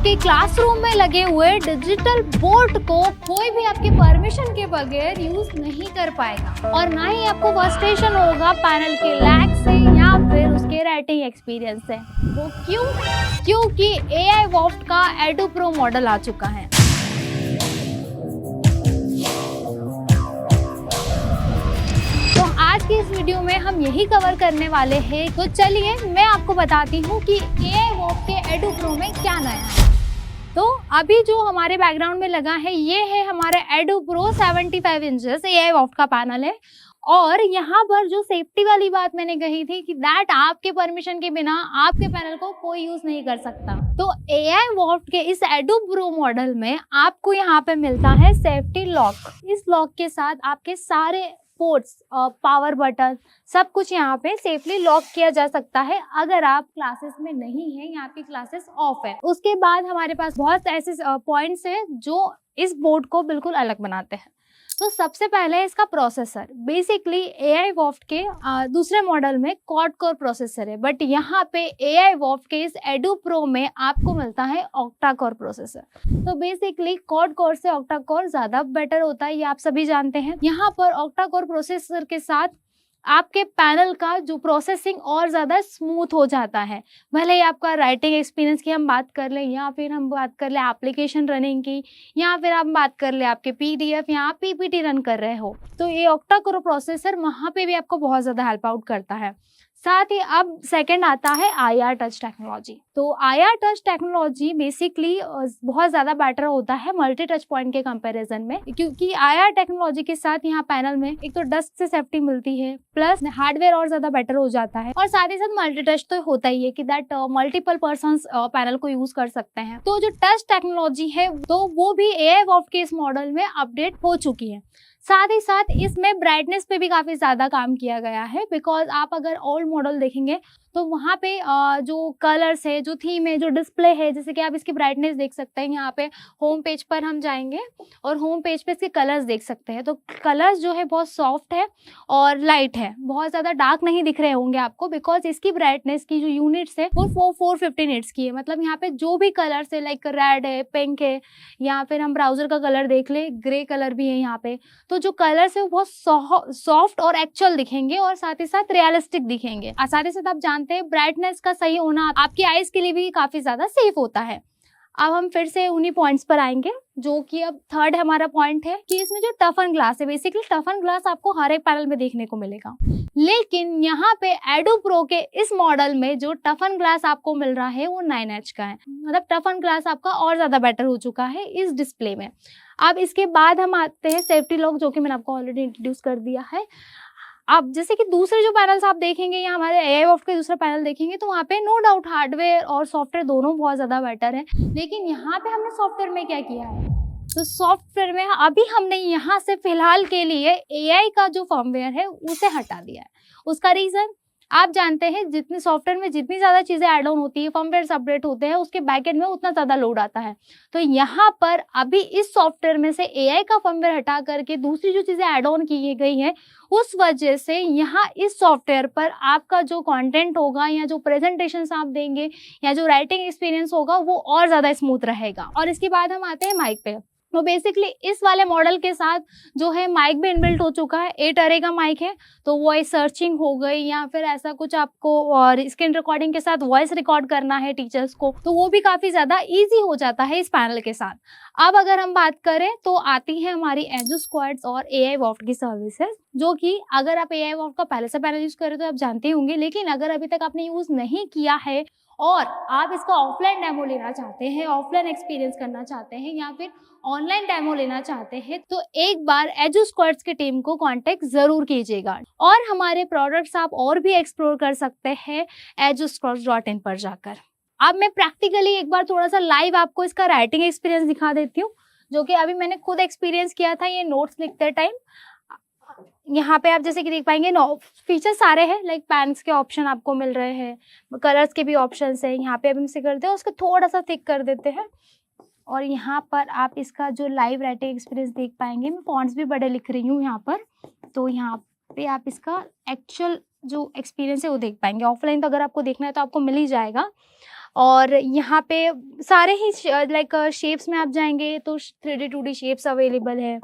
आपके क्लासरूम में लगे हुए डिजिटल बोर्ड को कोई भी आपके परमिशन के बगैर यूज नहीं कर पाएगा और ना ही आपको फ्रस्ट्रेशन होगा पैनल के लैग से या फिर उसके राइटिंग एक्सपीरियंस से। वो क्यों? क्योंकि AI वॉफ्ट का एडू प्रो मॉडल आ चुका है। तो आज की इस वीडियो में हम यही कवर करने वाले हैं। तो चलिए मैं आपको बताती हूँ कि AI वॉफ्ट के एडू प्रो में क्या नया है। तो अभी जो हमारे बैकग्राउंड में लगा है ये है हमारा एडू प्रो 75 इंचेस AI वॉफ्ट का पैनल है। और यहाँ पर जो सेफ्टी वाली बात मैंने कही थी कि दैट आपके परमिशन के बिना आपके पैनल को कोई यूज नहीं कर सकता। तो AI वॉफ्ट के इस एडू प्रो मॉडल में आपको यहाँ पे मिलता है सेफ्टी लॉक। इस लॉक के साथ आपके सारे पोर्ट्स, पावर बटन, सब कुछ यहाँ पे सेफली लॉक किया जा सकता है अगर आप क्लासेस में नहीं है या आपकी क्लासेस ऑफ है। उसके बाद हमारे पास बहुत ऐसे पॉइंट्स हैं जो इस बोर्ड को बिल्कुल अलग बनाते हैं। तो सबसे पहले है इसका प्रोसेसर। बेसिकली AI वॉफ्ट के दूसरे मॉडल में क्वाड कोर प्रोसेसर है, बट यहाँ पे AI वॉफ्ट के इस एडू प्रो में आपको मिलता है ऑक्टा कोर प्रोसेसर। तो बेसिकली क्वाड कोर से ऑक्टा कोर ज्यादा बेटर होता है, ये आप सभी जानते हैं। यहाँ पर ऑक्टा कोर प्रोसेसर के साथ आपके पैनल का जो प्रोसेसिंग और ज़्यादा स्मूथ हो जाता है। भले ही आपका राइटिंग एक्सपीरियंस की हम बात कर लें या फिर हम बात कर लें एप्लीकेशन रनिंग की या फिर हम बात कर लें आपके PDF या आप PPT रन कर रहे हो, तो ये ऑक्टा कोर प्रोसेसर वहाँ पे भी आपको बहुत ज़्यादा हेल्प आउट करता है। साथ ही अब सेकंड आता है IR टच टेक्नोलॉजी। तो IR टच टेक्नोलॉजी बेसिकली बहुत ज़्यादा बेटर होता है मल्टी टच पॉइंट के कंपैरिजन में, क्योंकि IR टेक्नोलॉजी के साथ यहाँ पैनल में एक तो डस्ट से सेफ्टी मिलती है, प्लस हार्डवेयर और ज़्यादा बेटर हो जाता है और साथ ही साथ मल्टी टच तो होता ही है कि दैट मल्टीपल पर्सन्स पैनल को यूज कर सकते हैं। तो जो टच टेक्नोलॉजी है तो वो भी AI वॉफ्ट के इस मॉडल में अपडेट हो चुकी है। साथ ही साथ इसमें ब्राइटनेस पे भी काफ़ी ज़्यादा काम किया गया है, बिकॉज आप अगर ओल्ड मॉडल देखेंगे तो वहाँ पे जो कलर्स है, जो थीम है, जो डिस्प्ले है, जैसे कि आप इसकी ब्राइटनेस देख सकते हैं। यहाँ पे होम पेज पर हम जाएंगे और होम पेज पे इसके कलर्स देख सकते हैं। तो कलर्स जो है बहुत सॉफ्ट है और लाइट है, बहुत ज़्यादा डार्क नहीं दिख रहे होंगे आपको, बिकॉज इसकी ब्राइटनेस की जो यूनिट्स है वो 450 निट्स की है। मतलब यहाँ पे जो भी कलर्स है, लाइक रेड है, पिंक है, या फिर हम ब्राउजर का कलर देख ले, ग्रे कलर भी है यहाँ पे, तो जो कलर्स है वो बहुत सॉफ्ट और एक्चुअल दिखेंगे और साथ ही साथ रियलिस्टिक दिखेंगे। और साथ ही साथ आप जानते हैं ब्राइटनेस का सही होना आपकी आईज के लिए भी काफी ज्यादा सेफ होता है। अब हम फिर से उन्हीं पॉइंट्स पर आएंगे, जो कि अब थर्ड हमारा पॉइंट है कि इसमें जो टफन ग्लास है, बेसिकली टफन ग्लास आपको हर एक पैनल में देखने को मिलेगा, लेकिन यहाँ पे एडू प्रो के इस मॉडल में जो टफन ग्लास आपको मिल रहा है वो 9H का है। मतलब टफन ग्लास आपका और ज्यादा बेटर हो चुका है इस डिस्प्ले में। अब इसके बाद हम आते हैं सेफ्टी लॉक, जो कि मैंने आपको ऑलरेडी इंट्रोड्यूस कर दिया है। अब जैसे कि दूसरे जो पैनल्स आप देखेंगे या हमारे AI वॉफ्ट के दूसरा पैनल देखेंगे तो वहाँ पे नो डाउट हार्डवेयर और सॉफ्टवेयर दोनों बहुत ज़्यादा बेटर है, लेकिन यहाँ पे हमने सॉफ्टवेयर में क्या किया है, तो सॉफ्टवेयर में अभी हमने यहाँ से फिलहाल के लिए AI का जो फर्मवेयर है उसे हटा दिया है। उसका रीज़न आप जानते हैं, जितने सॉफ्टवेयर में जितनी ज़्यादा चीज़ें ऐड ऑन होती है, फर्मवेयर अपडेट होते हैं, उसके बैकएंड में उतना ज़्यादा लोड आता है। तो यहाँ पर अभी इस सॉफ्टवेयर में से AI का फर्मवेयर हटा करके दूसरी जो चीज़ें ऐड ऑन की गई हैं, उस वजह से यहाँ इस सॉफ्टवेयर पर आपका जो कंटेंट होगा या जो प्रेजेंटेशंस आप देंगे या जो राइटिंग एक्सपीरियंस होगा वो और ज़्यादा स्मूथ रहेगा। और इसके बाद हम आते हैं माइक पे। तो बेसिकली इस वाले मॉडल के साथ जो है माइक भी इनबिल्ट हो चुका है। 8 अरे का माइक है, तो वॉइस सर्चिंग हो गई या फिर ऐसा कुछ आपको और स्क्रीन रिकॉर्डिंग के साथ वॉइस रिकॉर्ड करना है टीचर्स को, तो वो भी काफ़ी ज़्यादा इजी हो जाता है इस पैनल के साथ। अब अगर हम बात करें तो आती है हमारी एजू स्क्वाड्स और AI वॉफ्ट की सर्विसेज, जो कि अगर आप AI वॉफ्ट का पहले से पैनल यूज़ करें तो आप जानते होंगे, लेकिन अगर अभी तक आपने यूज़ नहीं किया है और आप इसका ऑफलाइन डेमो लेना चाहते हैं, ऑफलाइन एक्सपीरियंस करना चाहते हैं या फिर ऑनलाइन डेमो लेना चाहते हैं, तो एक बार एजू स्क्वाड्स की टीम को कांटेक्ट जरूर कीजिएगा। और हमारे प्रोडक्ट्स आप और भी एक्सप्लोर कर सकते हैं edusquads.in पर जाकर। अब मैं प्रैक्टिकली एक बार थोड़ा सा लाइव आपको इसका राइटिंग एक्सपीरियंस दिखा देती हूँ, जो कि अभी मैंने खुद एक्सपीरियंस किया था ये नोट्स लिखते टाइम। यहाँ पे आप जैसे कि देख पाएंगे फीचर सारे हैं, लाइक पेन्स के ऑप्शन आपको मिल रहे हैं, कलर्स के भी ऑप्शन है। यहाँ पे अब हम से करते हैं उसको थोड़ा सा थिक कर देते हैं और यहाँ पर आप इसका जो लाइव राइटिंग एक्सपीरियंस देख पाएंगे। मैं फॉन्ट्स भी बड़े लिख रही हूँ यहाँ पर, तो यहाँ पे आप इसका एक्चुअल जो एक्सपीरियंस है वो देख पाएंगे। ऑफलाइन तो अगर आपको देखना है तो आपको मिल ही जाएगा। और यहाँ पे सारे ही लाइक शेप्स में आप जाएंगे तो 3D 2D शेप्स अवेलेबल है,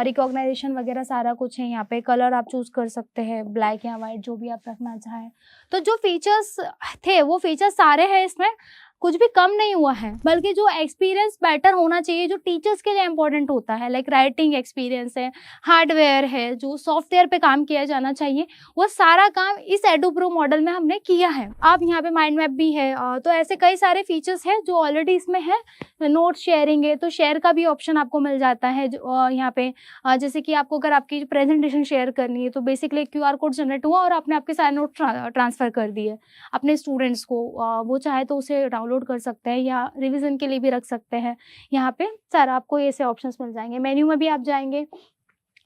रिकॉग्नाइजेशन वगैरह सारा कुछ है। यहाँ पे कलर आप चूज कर सकते हैं, ब्लैक या वाइट जो भी आप रखना चाहें। तो जो फीचर्स थे वो फीचर्स सारे हैं, इसमें कुछ भी कम नहीं हुआ है, बल्कि जो एक्सपीरियंस बेटर होना चाहिए जो टीचर्स के लिए इंपॉर्टेंट होता है, लाइक राइटिंग एक्सपीरियंस है, हार्डवेयर है, जो सॉफ्टवेयर पे काम किया जाना चाहिए, वो सारा काम इस एडुप्रो मॉडल में हमने किया है। अब यहाँ पे माइंड मैप भी है, तो ऐसे कई सारे फीचर्स है जो ऑलरेडी इसमें है। नोट शेयरिंग है तो शेयर का भी ऑप्शन आपको मिल जाता है यहाँ पे, जैसे कि आपको अगर आपकी प्रेजेंटेशन शेयर करनी है तो बेसिकली QR कोड जनरेट हुआ और आपने आपके सारे नोट ट्रांसफर कर दिए अपने स्टूडेंट्स को, वो चाहे तो उसे डाउनलोड कर सकते हैं या रिवीजन के लिए भी रख सकते हैं। यहाँ पे सारा आपको ऐसे ऑप्शंस मिल जाएंगे। मेन्यू में भी आप जाएंगे,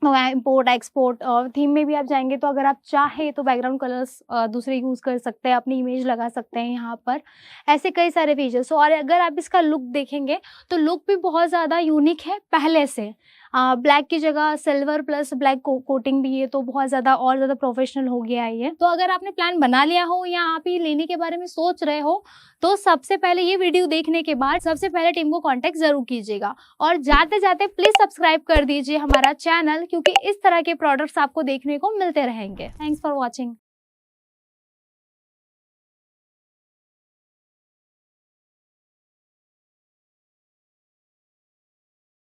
इंपोर्ट एक्सपोर्ट, और थीम में भी आप जाएंगे तो अगर आप चाहे तो बैकग्राउंड कलर्स दूसरे यूज़ कर सकते हैं, अपनी इमेज लगा सकते हैं यहाँ पर, ऐसे कई सारे फीचर्स। और अगर आप इसका लुक देखेंगे तो लुक भी बहुत ज़्यादा यूनिक है पहले से। ब्लैक की जगह सिल्वर प्लस ब्लैक कोटिंग भी है, तो बहुत ज़्यादा और ज़्यादा प्रोफेशनल हो गया है ये। तो अगर आपने प्लान बना लिया हो या आप ये लेने के बारे में सोच रहे हो तो सबसे पहले ये वीडियो देखने के बाद सबसे पहले टीम को कांटेक्ट जरूर कीजिएगा, और जाते जाते प्लीज सब्सक्राइब कर दीजिए हमारा चैनल, क्योंकि इस तरह के प्रोडक्ट्स आपको देखने को मिलते रहेंगे। Thanks for watching.